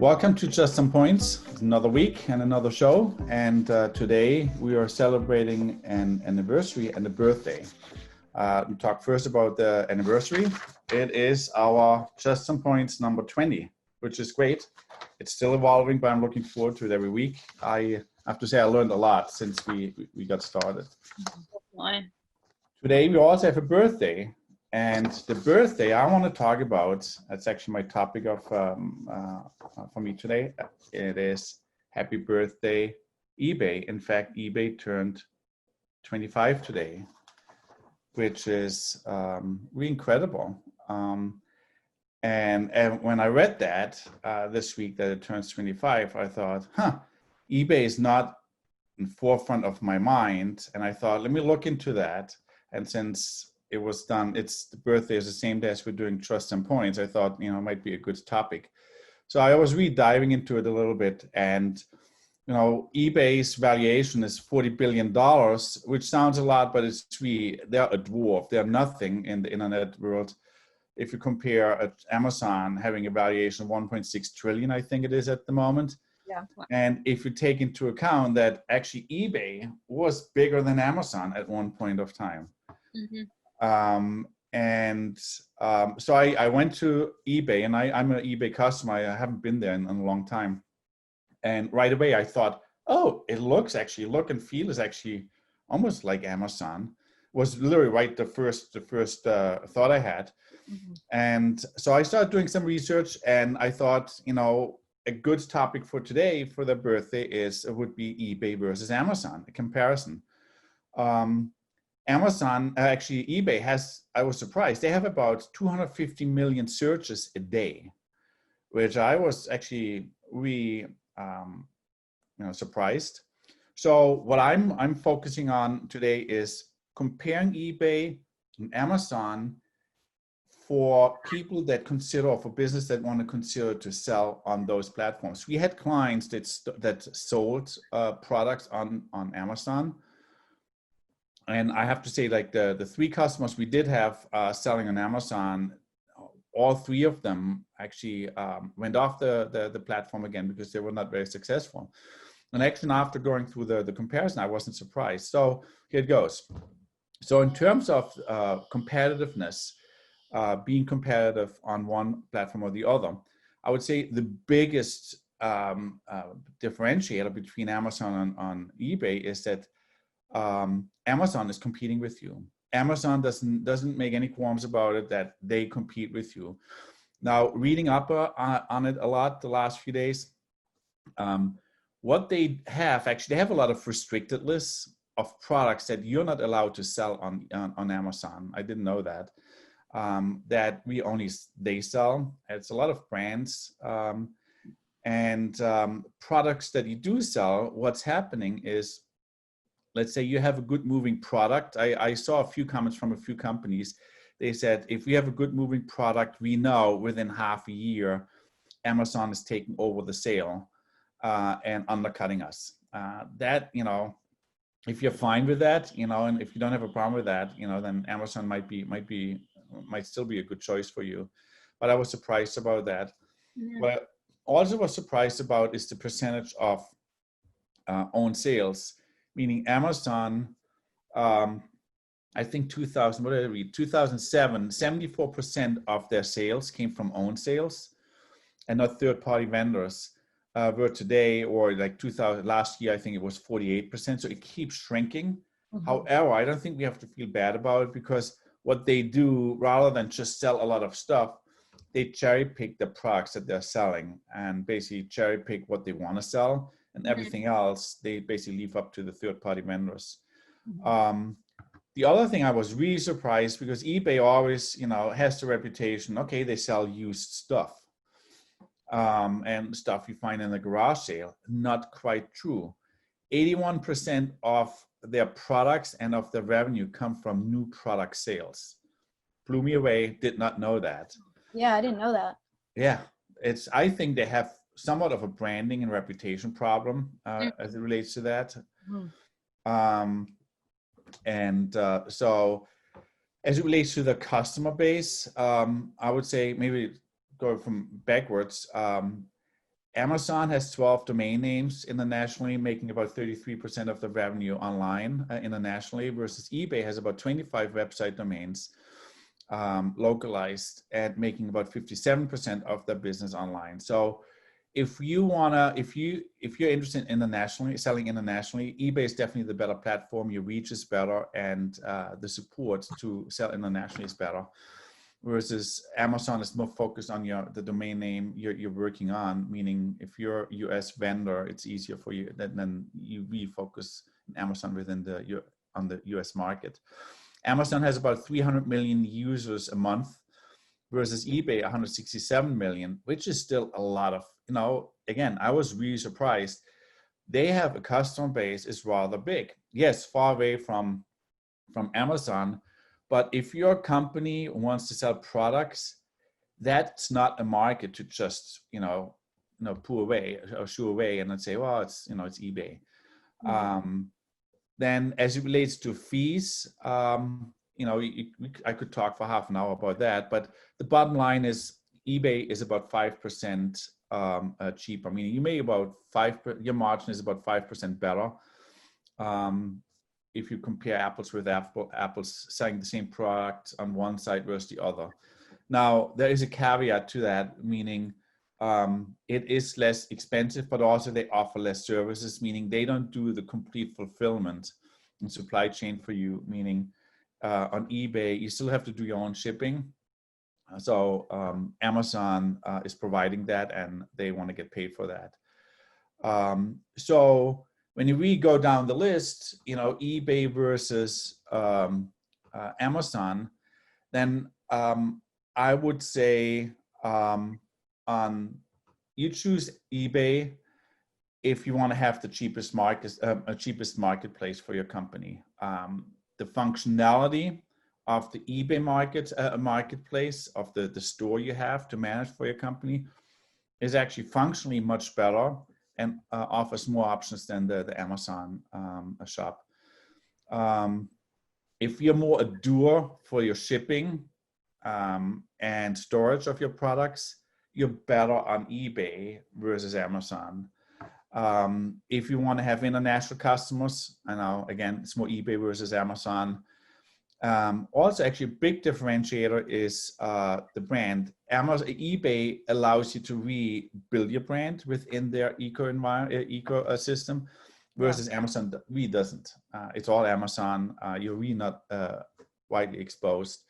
Welcome to Just Some Points. It's another week and another show. And today we are celebrating an anniversary and a birthday. We'll talk first about the anniversary. It is our Just Some Points number 20, which is great. It's still evolving, but I'm looking forward to it every week. I have to say I learned a lot since we got started. Why? Today we also have a birthday. And the birthday I want to talk about, that's actually my topic of for me today. It is happy birthday, eBay. In fact, eBay turned 25 today, which is really incredible. And when I read that this week that it turns 25, I thought, eBay is not in the forefront of my mind. And I thought, let me look into that. And since it was done, the birthday is the same day as we're doing Trust and Points, I thought, it might be a good topic. So I was really diving into it a little bit, and eBay's valuation is $40 billion, which sounds a lot, but they're a dwarf. They're nothing in the internet world. If you compare Amazon having a valuation of 1.6 trillion, I think it is at the moment. Yeah. And if you take into account that actually eBay was bigger than Amazon at one point of time. Mm-hmm. So I went to eBay, and I'm an eBay customer. I haven't been there in a long time. And right away I thought, oh, look and feel is actually almost like Amazon. Was literally right the first thought I had. Mm-hmm. And so I started doing some research, and I thought, a good topic for today for the birthday would be eBay versus Amazon, a comparison. Amazon, actually eBay I was surprised, they have about 250 million searches a day, which I was actually really, surprised. So what I'm focusing on today is comparing eBay and Amazon for people that consider, or for business that want to consider to sell on those platforms. We had clients that sold products on Amazon. And I have to say, like the three customers we did have selling on Amazon, all three of them actually went off the platform again because they were not very successful. And actually, after going through the comparison, I wasn't surprised. So here it goes. So in terms of competitiveness, being competitive on one platform or the other, I would say the biggest differentiator between Amazon on eBay is that Amazon is competing with you. Amazon doesn't make any qualms about it that they compete with you. Now, reading up on it a lot the last few days, what they have a lot of restricted lists of products that you're not allowed to sell on Amazon. I didn't know that. That they sell. It's a lot of brands. And products that you do sell, what's happening is, let's say you have a good moving product. I saw a few comments from a few companies. They said, if we have a good moving product, we know within half a year, Amazon is taking over the sale and undercutting us. If you're fine with that, and if you don't have a problem with that, then Amazon might still be a good choice for you. But I was surprised about that. Yeah. What I also was surprised about is the percentage of own sales. Meaning Amazon, I think 2007, 74% of their sales came from own sales and not third-party vendors. Where today, or like last year, I think it was 48%. So it keeps shrinking. Mm-hmm. However, I don't think we have to feel bad about it, because what they do, rather than just sell a lot of stuff, they cherry pick the products that they're selling and basically cherry pick what they want to sell. And everything else, they basically leave up to the third-party vendors. Mm-hmm. The other thing I was really surprised, because eBay always, has the reputation, okay, they sell used stuff and stuff you find in a garage sale. Not quite true. 81% of their products and of their revenue come from new product sales. Blew me away. Did not know that. Yeah, I didn't know that. Yeah, I think they have somewhat of a branding and reputation problem as it relates to that. So as it relates to the customer base, I would say maybe go from backwards. Amazon has 12 domain names internationally, making about 33% of the revenue online internationally, versus eBay has about 25 website domains localized and making about 57% of their business online. So if you're interested in selling internationally, eBay is definitely the better platform. Your reach is better, and the support to sell internationally is better. Versus Amazon is more focused on the domain name you're working on. Meaning, if you're a US vendor, it's easier for you than you refocus Amazon within on the US market. Amazon has about 300 million users a month, versus eBay 167 million, which is still a lot of, again, I was really surprised. They have a customer base is rather big. Yes, far away from Amazon, but if your company wants to sell products, that's not a market to just, pull away or shoo away and then say, well, it's eBay. Mm-hmm. Then as it relates to fees, I could talk for half an hour about that, but the bottom line is eBay is about 5% cheaper, meaning you make about your margin is about 5% better. If you compare apples with apples selling the same product on one side versus the other. Now, there is a caveat to that, meaning it is less expensive, but also they offer less services, meaning they don't do the complete fulfillment and supply chain for you, meaning on eBay, you still have to do your own shipping. So Amazon is providing that, and they want to get paid for that. So when you really go down the list, eBay versus Amazon, then I would say you choose eBay if you want to have the cheapest marketplace for your company. The functionality of the eBay marketplace of the store you have to manage for your company is actually functionally much better and offers more options than the Amazon shop. If you're more a doer for your shipping and storage of your products, you're better on eBay versus Amazon. If you want to have international customers, I know, again, it's more eBay versus Amazon. Also, actually, a big differentiator is the brand. eBay allows you to rebuild your brand within their ecosystem, versus Amazon really doesn't. It's all Amazon. You're really not widely exposed.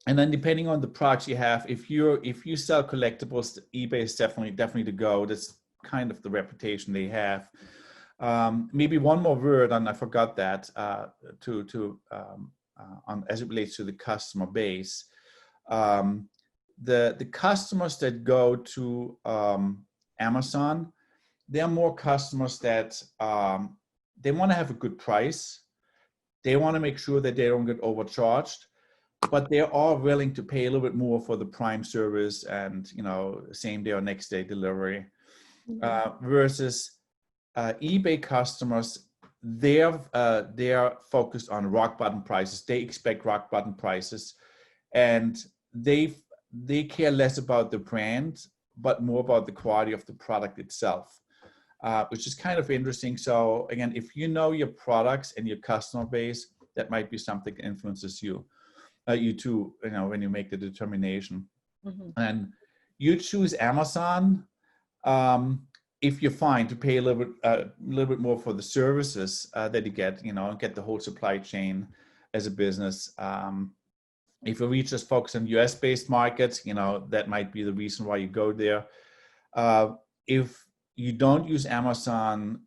And then depending on the products you have, if you sell collectibles, eBay is definitely the go. That's kind of the reputation they have. Maybe one more word, and I forgot that, on as it relates to the customer base. The customers that go to Amazon, they're more customers that they want to have a good price. They want to make sure that they don't get overcharged, but they are willing to pay a little bit more for the Prime service and same day or next day delivery. Versus eBay customers, they're focused on rock bottom prices. They expect rock bottom prices, and they care less about the brand, but more about the quality of the product itself, which is kind of interesting. So again, if you know your products and your customer base, that might be something that influences you too, when you make the determination. Mm-hmm. And you choose Amazon if you're fine to pay a little bit more for the services that you get, get the whole supply chain as a business. If you really just focus on US-based markets, that might be the reason why you go there. If you don't use Amazon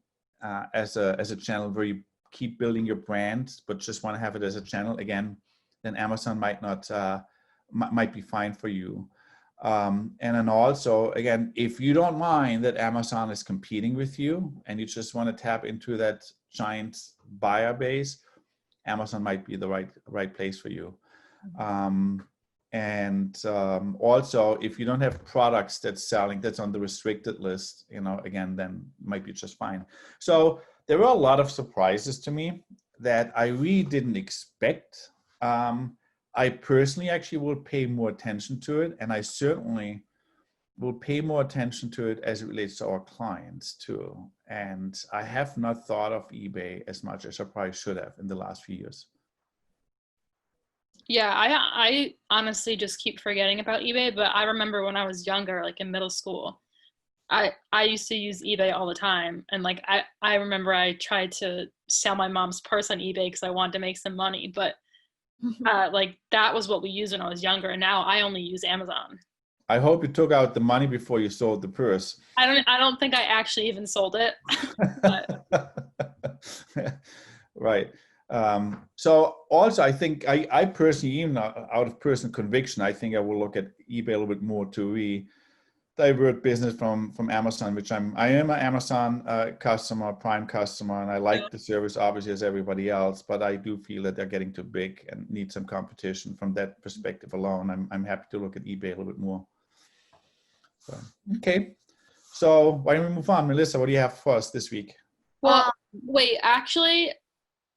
as a channel where you keep building your brand, but just want to have it as a channel, again, then Amazon might be fine for you. And then also, again, if you don't mind that Amazon is competing with you and you just want to tap into that giant buyer base, Amazon might be the right place for you. Also, if you don't have products that's on the restricted list, again, then might be just fine. So there were a lot of surprises to me that I really didn't expect. I personally actually will pay more attention to it, and I certainly will pay more attention to it as it relates to our clients too. And I have not thought of eBay as much as I probably should have in the last few years. Yeah, I honestly just keep forgetting about eBay, but I remember when I was younger, like in middle school, I used to use eBay all the time. And like I remember I tried to sell my mom's purse on eBay because I wanted to make some money, but like that was what we used when I was younger, and now I only use Amazon. I hope you took out the money before you sold the purse. I don't think I actually even sold it. Right. So also, I think I personally, even out of personal conviction, I think I will look at eBay a little bit more to divert business from Amazon, which I am an Amazon customer, Prime customer, and I like the service obviously as everybody else, but I do feel that they're getting too big and need some competition. From that perspective alone, I'm happy to look at eBay a little bit more. So, okay. So why don't we move on? Melissa, what do you have for us this week? Well, wait, actually,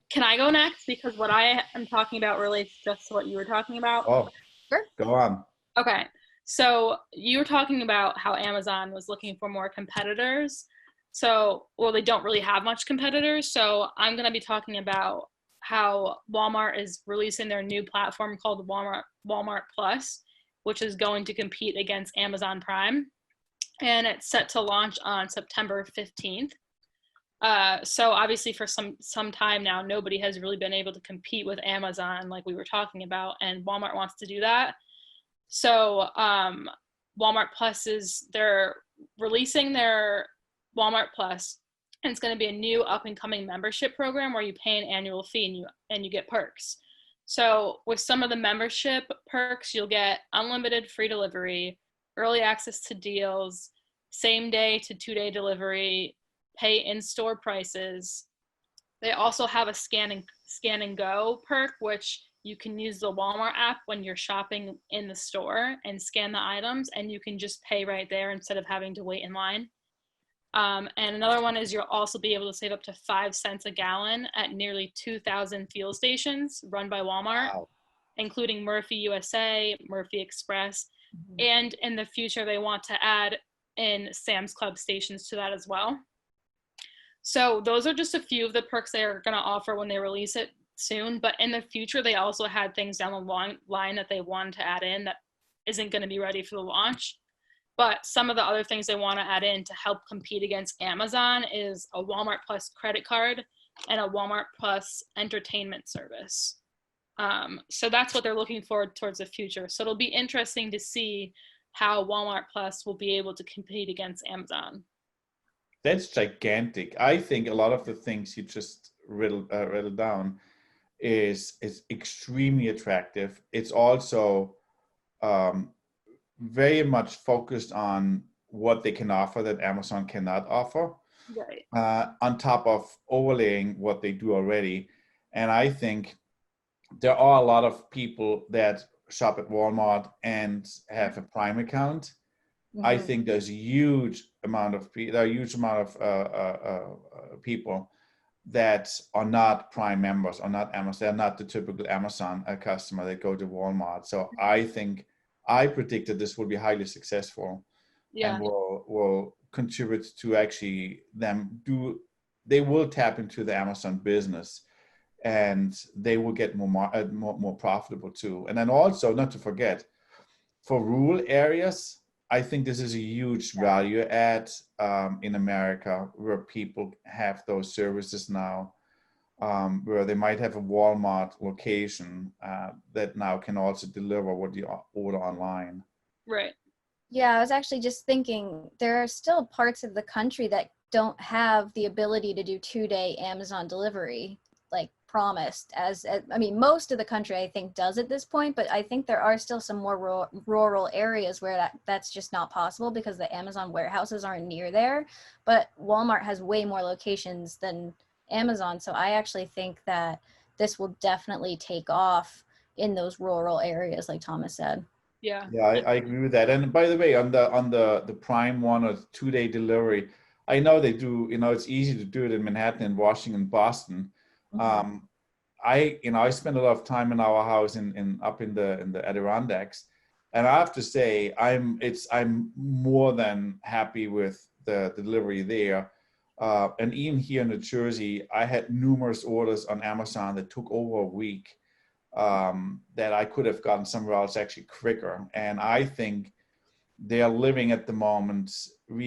can I go next? Because what I am talking about relates just to what you were talking about. Oh, Sure. Go on. Okay. So you were talking about how Amazon was looking for more competitors. So, well, they don't really have much competitors. So I'm going to be talking about how Walmart is releasing their new platform called Walmart Plus, which is going to compete against Amazon Prime. And it's set to launch on September 15th. So obviously for some time now, nobody has really been able to compete with Amazon like we were talking about, and Walmart wants to do that. So Walmart Plus they're releasing their Walmart Plus, and it's going to be a new up and coming membership program where you pay an annual fee and you get perks. So with some of the membership perks, you'll get unlimited free delivery, early access to deals, same day to 2-day delivery, pay in-store prices. They also have a scan and go perk, which you can use the Walmart app when you're shopping in the store and scan the items, and you can just pay right there instead of having to wait in line. And another one is you'll also be able to save up to 5 cents a gallon at nearly 2,000 fuel stations run by Walmart, Wow. including Murphy USA, Murphy Express, and in the future they want to add in Sam's Club stations to that as well. So those are just a few of the perks they are going to offer when they release it soon. But in the future, they also had things down the line that they wanted to add in that isn't going to be ready for the launch. But some of the other things they want to add in to help compete against Amazon is a Walmart Plus credit card and a Walmart Plus entertainment service. So that's what they're looking forward towards the future. So it'll be interesting to see how Walmart Plus will be able to compete against Amazon. That's gigantic. I think a lot of the things you just riddled down is extremely attractive. It's also very much focused on what they can offer that Amazon cannot offer, right? On top of overlaying what they do already. And I think there are a lot of people that shop at Walmart and have a Prime account. Mm-hmm. I think there's a huge amount of people that are not Prime members, are not Amazon. They're not the typical Amazon customer that go to Walmart. So I predicted this will be highly successful, and will contribute to actually they will tap into the Amazon business, and they will get more profitable too. And then also, not to forget, for rural areas, I think this is a huge value add in America, where people have those services now, where they might have a Walmart location that now can also deliver what you order online. Right. Yeah, I was actually just thinking there are still parts of the country that don't have the ability to do 2-day Amazon delivery, like promised. I mean, most of the country I think does at this point, but I think there are still some more rural areas where that's just not possible because the Amazon warehouses aren't near there. But Walmart has way more locations than Amazon, so I actually think that this will definitely take off in those rural areas, like Thomas said. Yeah, I agree with that. And by the way, on the Prime 1 or 2-day delivery, I know they do. It's easy to do it in Manhattan and Washington, Boston. I spend a lot of time in our house up in the Adirondacks, And I have to say, I'm more than happy with the delivery there. And even here in New Jersey, I had numerous orders on Amazon that took over a week, that I could have gotten somewhere else actually quicker. And I think they are living at the moment on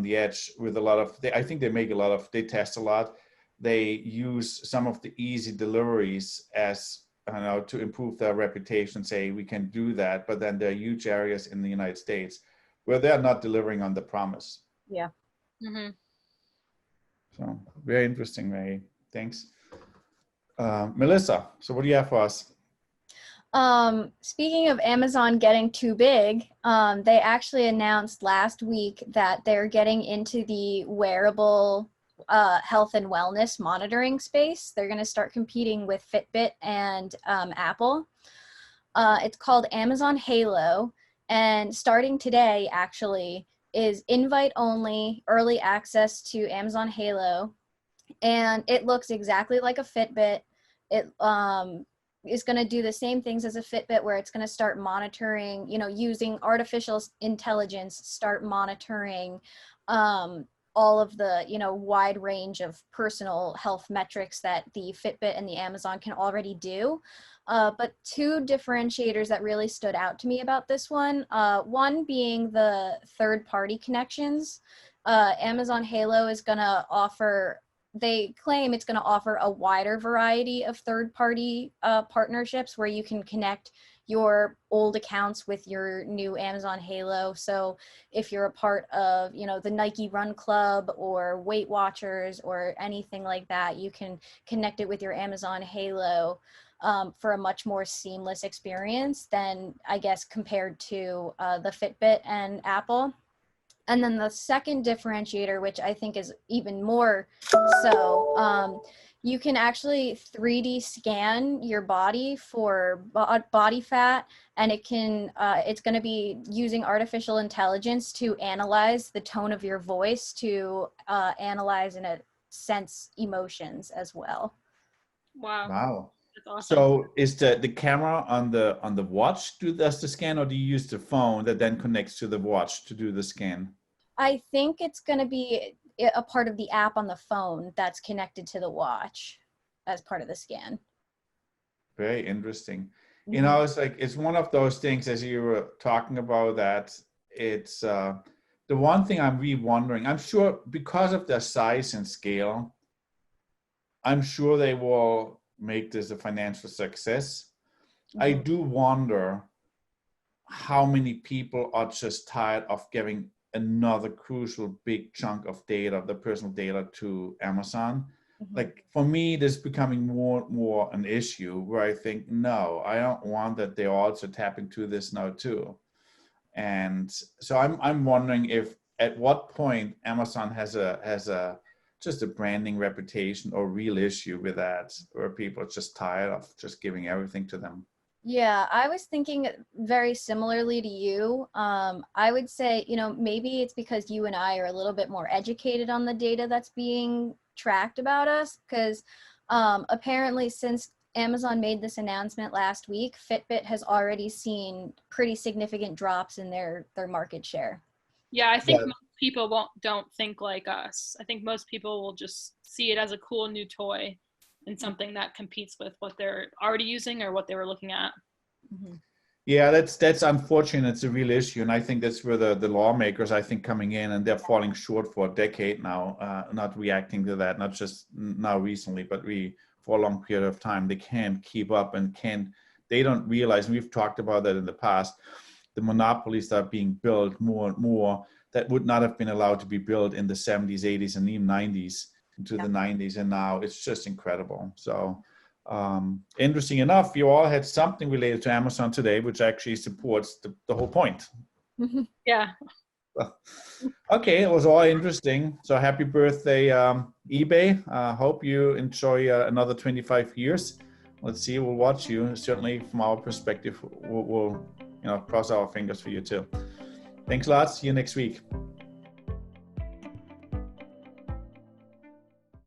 the edge with a lot of, I think they test a lot. They use some of the easy deliveries as, I don't know, to improve their reputation, say we can do that. But then there are huge areas in the United States where they're not delivering on the promise. Yeah. Mm-hmm. So very interesting, Ray. Thanks. Melissa, so what do you have for us? Speaking of Amazon getting too big, they actually announced last week that they're getting into the wearable health and wellness monitoring space. They're going to start competing with Fitbit and Apple. It's called Amazon Halo, and starting today actually is invite only early access to Amazon Halo, and it looks exactly like a Fitbit. It is going to do the same things as a Fitbit, where it's going to start monitoring, using artificial intelligence, start monitoring all of the, wide range of personal health metrics that the Fitbit and the Amazon can already do. But two differentiators that really stood out to me about this one being the third-party connections. Amazon Halo is going to offer, they claim it's going to offer a wider variety of third-party partnerships where you can connect your old accounts with your new Amazon Halo. So if you're a part of, the Nike Run Club or Weight Watchers or anything like that, you can connect it with your Amazon Halo for a much more seamless experience than, I guess, compared to the Fitbit and Apple. And then the second differentiator, which I think is even more so, you can actually 3D scan your body for body fat, and it's going to be using artificial intelligence to analyze the tone of your voice, to analyze and sense emotions as well. Wow. That's awesome. So is the camera on the watch does the scan, or do you use the phone that then connects to the watch to do the scan? I think it's going to be a part of the app on the phone that's connected to the watch as part of the scan. Very interesting. Mm-hmm. It's one of those things, as you were talking about, that it's the one thing I'm really wondering, I'm sure because of their size and scale, I'm sure they will make this a financial success. Mm-hmm. I do wonder how many people are just tired of giving another crucial big chunk of data, the personal data, to Amazon. Mm-hmm. Like for me, this is becoming more and more an issue where I think, no, I don't want that they're also tapping to this now too. And so I'm wondering if at what point Amazon has just a branding reputation or real issue with that, where people are just tired of just giving everything to them. Yeah, I was thinking very similarly to you. I would say, maybe it's because you and I are a little bit more educated on the data that's being tracked about us, because apparently since Amazon made this announcement last week, Fitbit has already seen pretty significant drops in their market share. Yeah, I think most people don't think like us. I think most people will just see it as a cool new toy and something that competes with what they're already using or what they were looking at. Mm-hmm. Yeah, that's unfortunate. It's a real issue, and I think that's where the lawmakers, I think, coming in, and they're falling short for a decade now, not reacting to that, not just now recently, but for a long period of time. They can't keep up they don't realize, and we've talked about that in the past, the monopolies that are being built more and more that would not have been allowed to be built in the 70s, 80s, and even 90s into the 90s, and now it's just incredible. So interesting enough, you all had something related to Amazon today, which actually supports the whole point. Yeah. Okay, it was all interesting. So happy birthday, eBay. Hope you enjoy another 25 years. Let's see, we'll watch you. Certainly from our perspective, we'll cross our fingers for you too. Thanks a lot. See you next week.